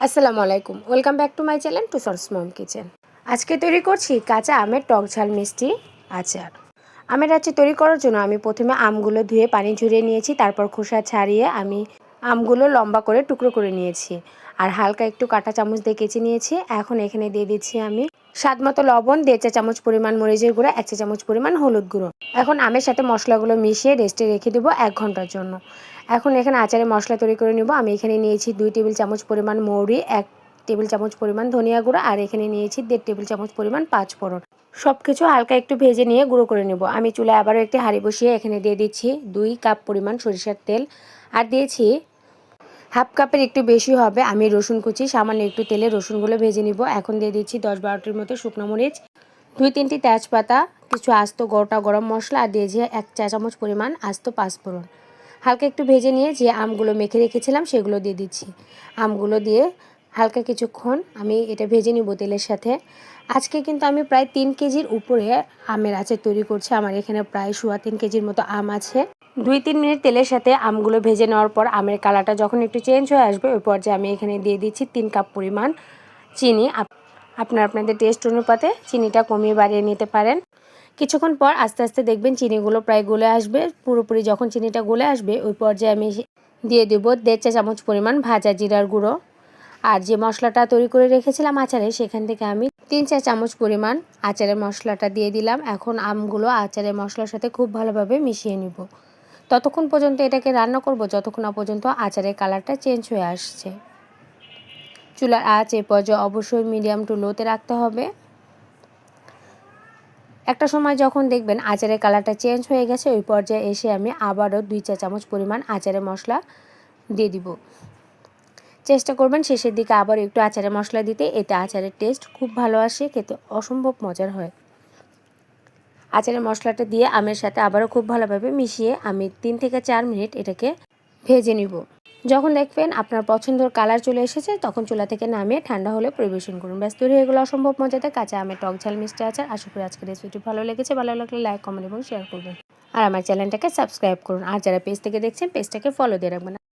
আসসালামু আলাইকুম, welcome back to my channel Tusar's mom kitchen. আজকে তৈরি করছি কাঁচা আমের টক ঝাল মিষ্টি আচার। আমের আচার তৈরি করার জন্য আমি প্রথমে আমগুলো ধুয়ে পানি ঝরিয়ে নিয়েছি, তারপর খোসা ছাড়িয়ে আমি আমগুলো লম্বা করে টুকরো করে নিয়েছি আর হালকা একটু কাঁটা চামচ দিয়ে কেচে নিয়েছি। এখন এখানে দিয়ে দিচ্ছি আমি স্বাদ মতো লবণ, 1.5 চা চামচ পরিমাণ মরিচের গুঁড়া, 1 চা চামচ পরিমাণ হলুদ গুঁড়ো। এখন আমের সাথে মশলাগুলো মিশিয়ে রেস্টে রেখে দেবো 1 ঘন্টার জন্য। এখন এখানে আচারে মশলা তৈরি করে নেব। আমি এখানে নিয়েছি 2 টেবিল চামচ পরিমাণ মৌরি, 1 টেবিল চামচ পরিমাণ ধনিয়া গুঁড়া আর এখানে নিয়েছি 1.5 টেবিল চামচ পরিমাণ পাঁচফোড়ন। সব কিছু হালকা একটু ভেজে নিয়ে গুঁড়ো করে নেব। আমি চুলায় আবারও একটি হাঁড়ি বসিয়ে এখানে দিয়ে দিচ্ছি 2 কাপ পরিমাণ সরিষার তেল আর দিয়েছি হাফ কাপের একটু বেশি হবে আমি রসুন কুচি। সামান্য একটু তেলে রসুনগুলো ভেজে নিব। এখন দিয়ে দিচ্ছি 10-12টির মতো শুকনো মরিচ, 2-3টি তেজপাতা, কিছু আস্ত গোটা গরম মশলা আর দিয়েছি 1 চা চামচ পরিমাণ আস্ত পাঁচফোড়ন। হালকা একটু ভেজে নিয়ে যে আমগুলো মেখে রেখেছিলাম সেগুলো দিয়ে দিচ্ছি। আমগুলো দিয়ে হালকা কিছুক্ষণ আমি এটা ভেজে নিব তেলের সাথে। আজকে কিন্তু আমি প্রায় 3 কেজির উপরে আমের আচার তৈরি করছি। আমার এখানে প্রায় 3.25 কেজির মতো আম আছে। 2-3 মিনিট তেলের সাথে আমগুলো ভেজে নেওয়ার পর আমের কালারটা যখন একটু চেঞ্জ হয়ে আসবে ওই পর্যায়ে আমি এখানে দিয়ে দিচ্ছি 3 কাপ পরিমাণ চিনি। আপনাদের টেস্ট অনুপাতে চিনিটা কমিয়ে বাড়িয়ে নিতে পারেন। কিছুক্ষণ পর আস্তে আস্তে দেখবেন চিনিগুলো প্রায় গলে আসবে। পুরোপুরি যখন চিনিটা গলে আসবে ওই পর্যায়ে আমি দিয়ে দেব 1.5 চা চামচ পরিমাণ ভাজা জিরার গুঁড়ো। আর যে মশলাটা তৈরি করে রেখেছিলাম আচারে সেখান থেকে আমি 3 চা চামচ পরিমাণ আচারের মশলাটা দিয়ে দিলাম। এখন আমগুলো আচারের মশলার সাথে খুব ভালোভাবে মিশিয়ে নিব। ততক্ষণ পর্যন্ত এটাকে রান্না করব যতক্ষণ না পর্যন্ত আচারের কালারটা চেঞ্জ হয়ে আসছে। চুলার আঁচ এ পর্যায়ে অবশ্যই মিডিয়াম টু লোতে রাখতে হবে। একটা সময় যখন দেখবেন আচারের কালারটা চেঞ্জ হয়ে গেছে ওই পর্যায়ে এসে আমি আবারও 2 চা চামচ পরিমাণ আচারের মশলা দিয়ে দিব। চেষ্টা করবেন শেষের দিকে আবার একটু আচারের মশলা দিতে, এতে আচারের টেস্ট খুব ভালো আসে, খেতে অসম্ভব মজার হয়। আচারের মশলাটা দিয়ে আমের সাথে আবারও খুব ভালোভাবে মিশিয়ে আমি 3 থেকে 4 মিনিট এটাকে ভেজে নিব। যখন দেখবেন আপনার পছন্দের কালার চলে এসেছে তখন চুলা থেকে নামিয়ে ঠান্ডা হলে পরিবেশন করুন। ব্যাস তৈরি হয়ে গেলো অসম্ভব মজাদার কাঁচা আমের টক ঝাল মিষ্টি আচার। আশা করি আজকের রেসিপিটি ভালো লেগেছে। ভালো লাগলে লাইক, কমেন্ট এবং শেয়ার করবেন আর আমার চ্যানেলটাকে সাবস্ক্রাইব করুন। আর যারা পেজ থেকে দেখছেন পেজটাকে ফলো দিয়ে রাখবেন।